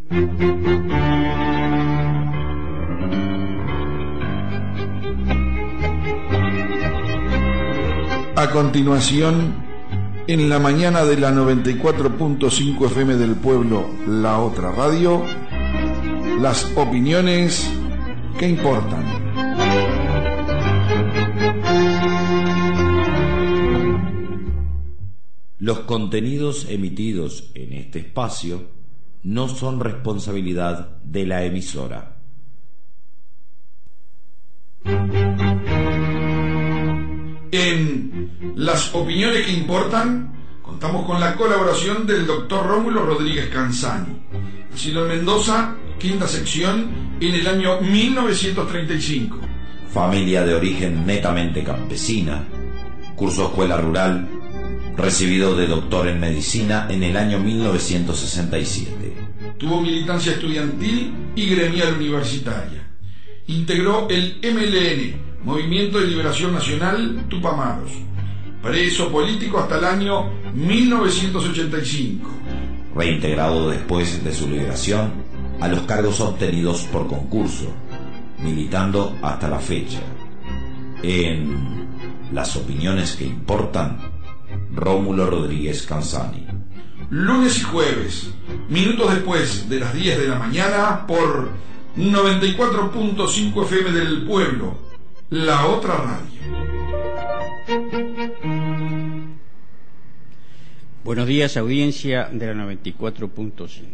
A continuación, en la mañana de la 94.5 FM del Pueblo, La Otra Radio, las opiniones que importan. Los contenidos emitidos en este espacio no son responsabilidad de la emisora. En las opiniones que importan, contamos con la colaboración del doctor Rómulo Rodríguez Canzani, nacido en Mendoza, quinta sección, en el año 1935. Familia de origen netamente campesina, cursó escuela rural, recibido de doctor en medicina en el año 1967. Tuvo militancia estudiantil y gremial universitaria. Integró el MLN, Movimiento de Liberación Nacional Tupamaros, preso político hasta el año 1985. Reintegrado después de su liberación a los cargos obtenidos por concurso, militando hasta la fecha. En las opiniones que importan, Rómulo Rodríguez Canzani. Lunes y jueves, minutos después de las 10 de la mañana, por 94.5 FM del Pueblo, La Otra Radio. Buenos días, audiencia de la 94.5.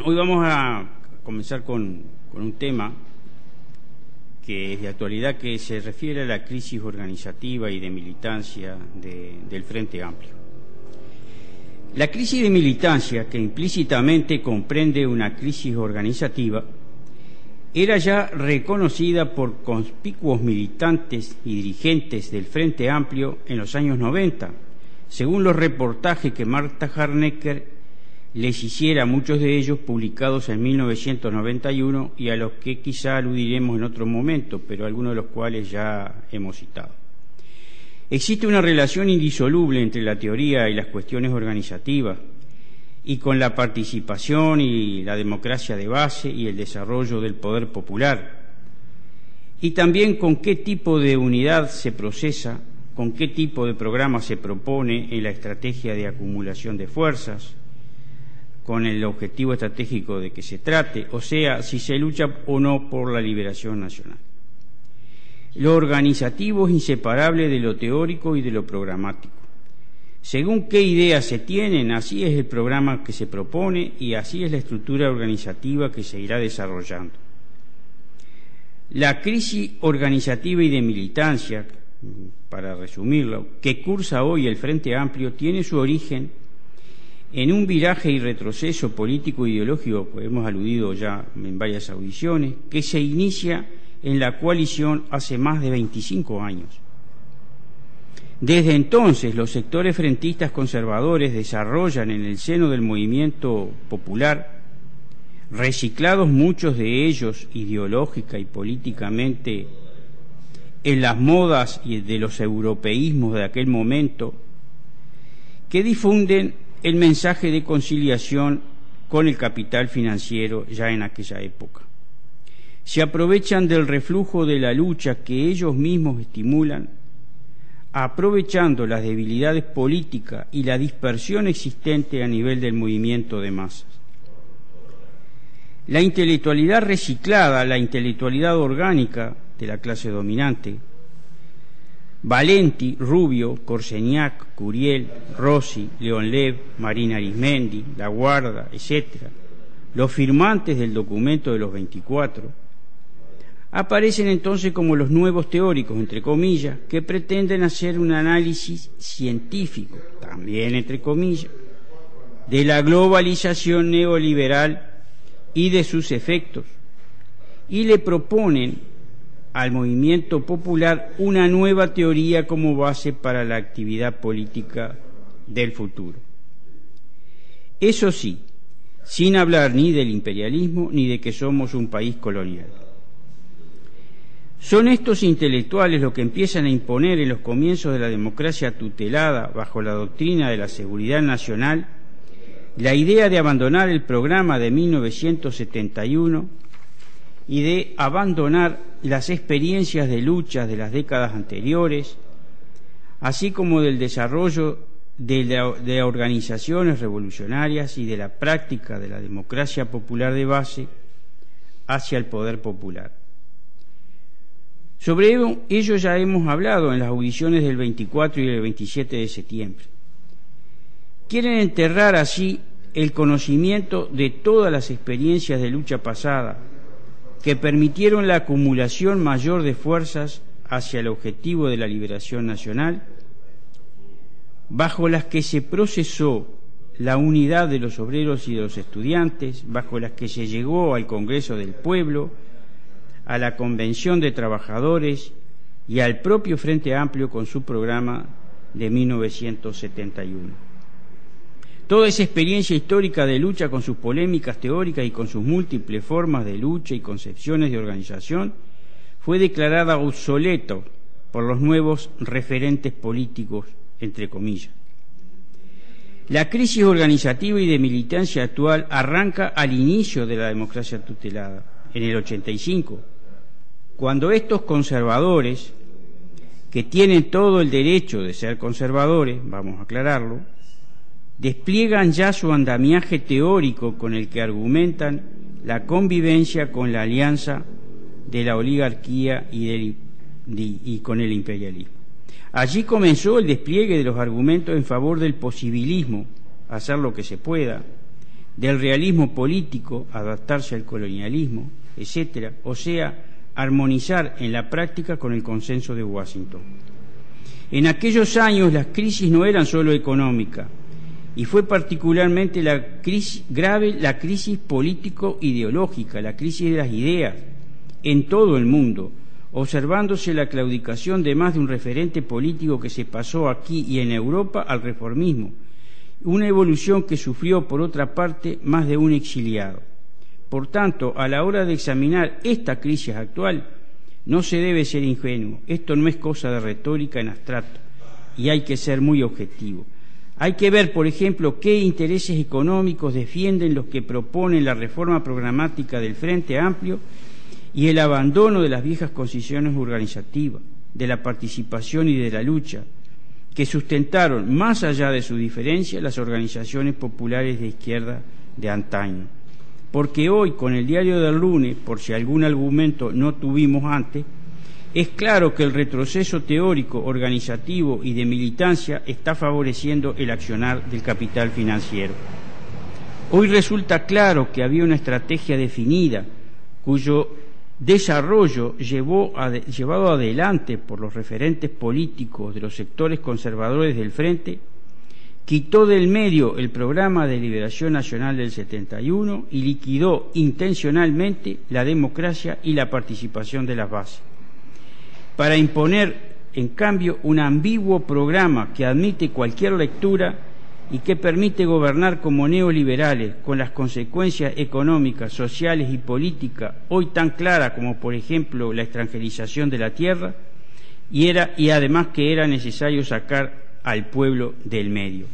Hoy vamos a comenzar con un tema que es de actualidad, que se refiere a la crisis organizativa y de militancia del Frente Amplio. La crisis de militancia, que implícitamente comprende una crisis organizativa, era ya reconocida por conspicuos militantes y dirigentes del Frente Amplio en los años 90, según los reportajes que Marta Harnecker les hiciera a muchos de ellos, publicados en 1991, y a los que quizá aludiremos en otro momento, pero algunos de los cuales ya hemos citado. Existe una relación indisoluble entre la teoría y las cuestiones organizativas, y con la participación y la democracia de base y el desarrollo del poder popular, y también con qué tipo de unidad se procesa, con qué tipo de programa se propone en la estrategia de acumulación de fuerzas, con el objetivo estratégico de que se trate, o sea, si se lucha o no por la liberación nacional. Lo organizativo es inseparable de lo teórico y de lo programático. Según qué ideas se tienen, así es el programa que se propone y así es la estructura organizativa que se irá desarrollando. La crisis organizativa y de militancia, para resumirlo, que cursa hoy el Frente Amplio, tiene su origen en un viraje y retroceso político-ideológico, que hemos aludido ya en varias audiciones, que se inicia en la coalición hace más de 25 años. Desde entonces, los sectores frentistas conservadores desarrollan en el seno del movimiento popular, reciclados muchos de ellos ideológica y políticamente en las modas y de los europeísmos de aquel momento, que difunden el mensaje de conciliación con el capital financiero ya en aquella época. Se aprovechan del reflujo de la lucha que ellos mismos estimulan, aprovechando las debilidades políticas y la dispersión existente a nivel del movimiento de masas. La intelectualidad reciclada, la intelectualidad orgánica de la clase dominante, Valenti, Rubio, Corseñac, Curiel, Rossi, León Lev, Marina Arismendi, La Guarda, etc., los firmantes del documento de los 24, aparecen entonces como los nuevos teóricos, entre comillas, que pretenden hacer un análisis científico, también entre comillas, de la globalización neoliberal y de sus efectos, y le proponen al movimiento popular una nueva teoría como base para la actividad política del futuro. Eso sí, sin hablar ni del imperialismo ni de que somos un país colonial. Son estos intelectuales los que empiezan a imponer en los comienzos de la democracia tutelada bajo la doctrina de la seguridad nacional la idea de abandonar el programa de 1971 y de abandonar las experiencias de luchas de las décadas anteriores, así como del desarrollo de organizaciones revolucionarias y de la práctica de la democracia popular de base hacia el poder popular. Sobre ello ya hemos hablado en las audiciones del 24 y del 27 de septiembre. Quieren enterrar así el conocimiento de todas las experiencias de lucha pasada que permitieron la acumulación mayor de fuerzas hacia el objetivo de la liberación nacional, bajo las que se procesó la unidad de los obreros y de los estudiantes, bajo las que se llegó al Congreso del Pueblo, a la Convención de Trabajadores y al propio Frente Amplio con su programa de 1971. Toda esa experiencia histórica de lucha, con sus polémicas teóricas y con sus múltiples formas de lucha y concepciones de organización, fue declarada obsoleto por los nuevos referentes políticos, entre comillas. La crisis organizativa y de militancia actual arranca al inicio de la democracia tutelada, en el 85, cuando estos conservadores, que tienen todo el derecho de ser conservadores, vamos a aclararlo, despliegan ya su andamiaje teórico con el que argumentan la convivencia con la alianza de la oligarquía y con el imperialismo. Allí comenzó el despliegue de los argumentos en favor del posibilismo, hacer lo que se pueda, del realismo político, adaptarse al colonialismo, etcétera, o sea, armonizar en la práctica con el consenso de Washington. En aquellos años las crisis no eran solo económicas, y fue particularmente grave la crisis político-ideológica, la crisis de las ideas en todo el mundo, observándose la claudicación de más de un referente político que se pasó aquí y en Europa al reformismo, una evolución que sufrió por otra parte más de un exiliado. Por tanto, a la hora de examinar esta crisis actual, no se debe ser ingenuo. Esto no es cosa de retórica en abstracto y hay que ser muy objetivo. Hay que ver, por ejemplo, qué intereses económicos defienden los que proponen la reforma programática del Frente Amplio y el abandono de las viejas condiciones organizativas, de la participación y de la lucha, que sustentaron, más allá de su diferencia, las organizaciones populares de izquierda de antaño. Porque hoy, con el diario del lunes, por si algún argumento no tuvimos antes, es claro que el retroceso teórico, organizativo y de militancia está favoreciendo el accionar del capital financiero. Hoy resulta claro que había una estrategia definida, cuyo desarrollo llevado adelante por los referentes políticos de los sectores conservadores del Frente, quitó del medio el programa de liberación nacional del 71 y liquidó intencionalmente la democracia y la participación de las bases, para imponer, en cambio, un ambiguo programa que admite cualquier lectura y que permite gobernar como neoliberales, con las consecuencias económicas, sociales y políticas hoy tan claras como, por ejemplo, la extranjerización de la tierra, y además que era necesario sacar al pueblo del medio.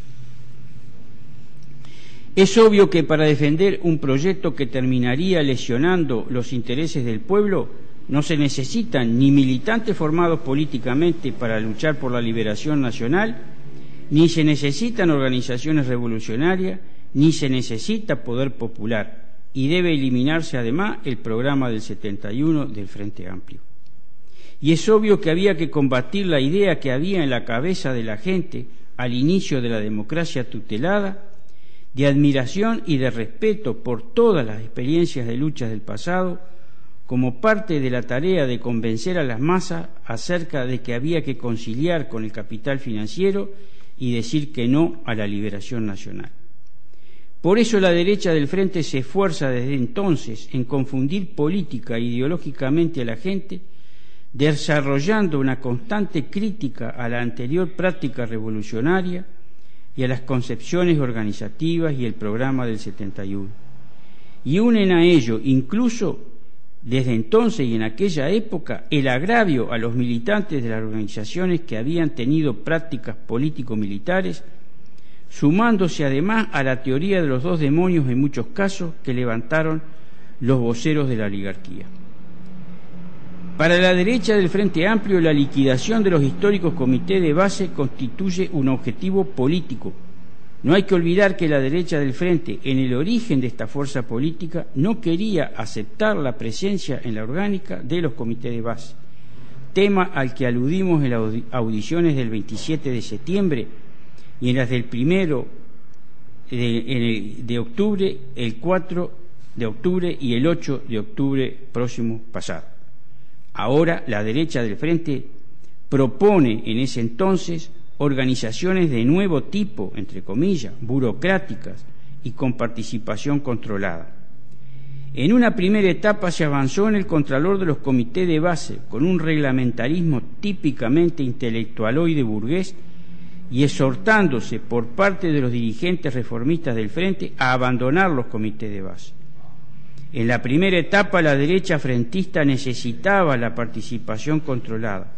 Es obvio que para defender un proyecto que terminaría lesionando los intereses del pueblo, no se necesitan ni militantes formados políticamente para luchar por la liberación nacional, ni se necesitan organizaciones revolucionarias, ni se necesita poder popular, y debe eliminarse además el programa del 71 del Frente Amplio. Y es obvio que había que combatir la idea que había en la cabeza de la gente al inicio de la democracia tutelada, de admiración y de respeto por todas las experiencias de luchas del pasado, como parte de la tarea de convencer a las masas acerca de que había que conciliar con el capital financiero y decir que no a la liberación nacional. Por eso la derecha del Frente se esfuerza desde entonces en confundir política e ideológicamente a la gente, desarrollando una constante crítica a la anterior práctica revolucionaria y a las concepciones organizativas y el programa del 71. Y unen a ello, incluso desde entonces y en aquella época, el agravio a los militantes de las organizaciones que habían tenido prácticas político-militares, sumándose además a la teoría de los dos demonios en muchos casos que levantaron los voceros de la oligarquía. Para la derecha del Frente Amplio, la liquidación de los históricos comités de base constituye un objetivo político. No hay que olvidar que la derecha del Frente, en el origen de esta fuerza política, no quería aceptar la presencia en la orgánica de los comités de base, tema al que aludimos en las audiciones del 27 de septiembre y en las del 1 de octubre, el 4 de octubre y el 8 de octubre próximo pasado. Ahora la derecha del Frente propone en ese entonces organizaciones de nuevo tipo, entre comillas, burocráticas y con participación controlada. En una primera etapa se avanzó en el contralor de los comités de base con un reglamentarismo típicamente intelectualoide burgués y exhortándose por parte de los dirigentes reformistas del Frente a abandonar los comités de base. En la primera etapa la derecha frentista necesitaba la participación controlada,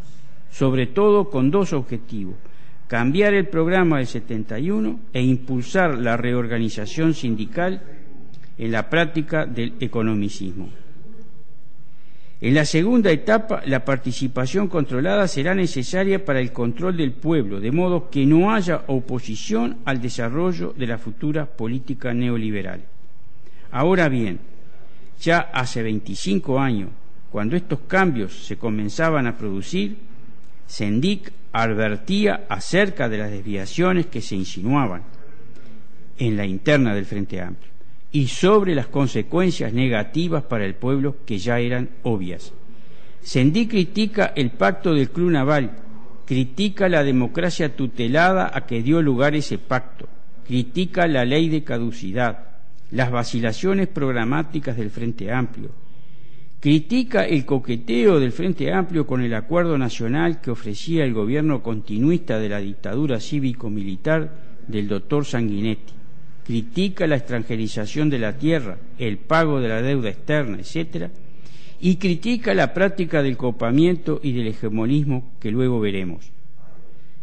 sobre todo con dos objetivos: cambiar el programa del 71 e impulsar la reorganización sindical en la práctica del economicismo. En la segunda etapa, la participación controlada será necesaria para el control del pueblo, de modo que no haya oposición al desarrollo de las futuras políticas neoliberales. Ahora bien, ya hace 25 años, cuando estos cambios se comenzaban a producir, Sendik advertía acerca de las desviaciones que se insinuaban en la interna del Frente Amplio y sobre las consecuencias negativas para el pueblo que ya eran obvias. Sendik critica el pacto del Club Naval, critica la democracia tutelada a que dio lugar ese pacto, critica la ley de caducidad, las vacilaciones programáticas del Frente Amplio, critica el coqueteo del Frente Amplio con el acuerdo nacional que ofrecía el gobierno continuista de la dictadura cívico-militar del doctor Sanguinetti, critica la extranjerización de la tierra, el pago de la deuda externa, etc., y critica la práctica del copamiento y del hegemonismo que luego veremos.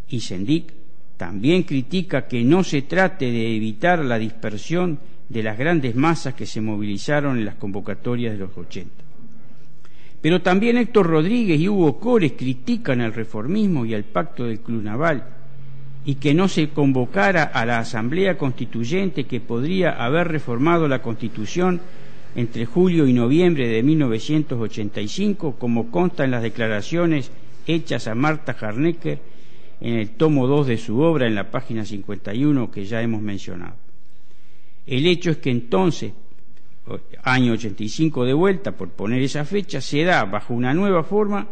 Y Sendik también critica que no se trate de evitar la dispersión de las grandes masas que se movilizaron en las convocatorias de los 80. Pero también Héctor Rodríguez y Hugo Cores critican al reformismo y al pacto del Club Naval, y que no se convocara a la Asamblea Constituyente que podría haber reformado la Constitución entre julio y noviembre de 1985, como consta en las declaraciones hechas a Marta Harnecker en el tomo 2 de su obra, en la página 51 que ya hemos mencionado. El hecho es que entonces, año 85 de vuelta, por poner esa fecha, se da bajo una nueva forma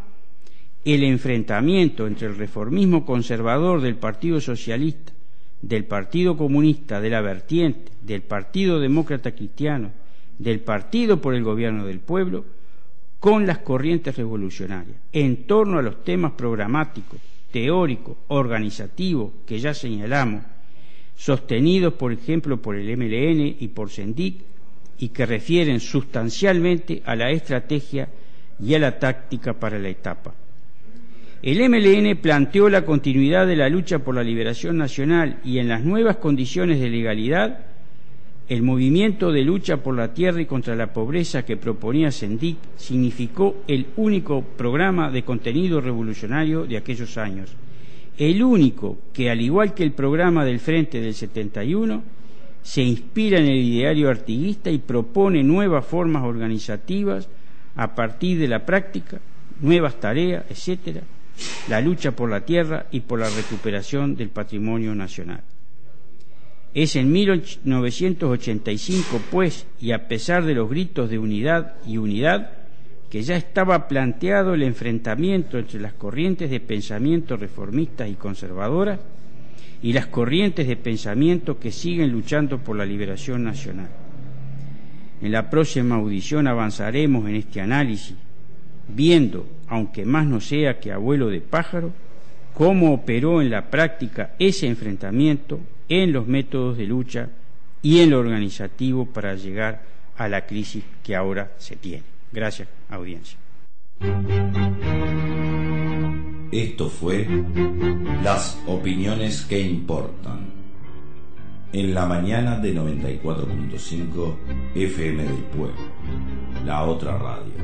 el enfrentamiento entre el reformismo conservador del Partido Socialista, del Partido Comunista, de la vertiente, del Partido Demócrata Cristiano, del Partido por el Gobierno del Pueblo, con las corrientes revolucionarias, en torno a los temas programáticos, teóricos, organizativos que ya señalamos, sostenidos, por ejemplo, por el MLN y por Sendik, y que refieren sustancialmente a la estrategia y a la táctica para la etapa. El MLN planteó la continuidad de la lucha por la liberación nacional y en las nuevas condiciones de legalidad, el movimiento de lucha por la tierra y contra la pobreza que proponía Sendik significó el único programa de contenido revolucionario de aquellos años, el único que, al igual que el programa del Frente del 71, se inspira en el ideario artiguista y propone nuevas formas organizativas a partir de la práctica, nuevas tareas, etcétera, la lucha por la tierra y por la recuperación del patrimonio nacional. Es en 1985, pues, y a pesar de los gritos de unidad y unidad, que ya estaba planteado el enfrentamiento entre las corrientes de pensamiento reformistas y conservadoras y las corrientes de pensamiento que siguen luchando por la liberación nacional. En la próxima audición avanzaremos en este análisis, viendo, aunque más no sea que a vuelo de pájaro, cómo operó en la práctica ese enfrentamiento en los métodos de lucha y en lo organizativo para llegar a la crisis que ahora se tiene. Gracias, audiencia. Esto fue Las Opiniones que Importan, en la mañana de 94.5 FM del Pueblo, la otra radio.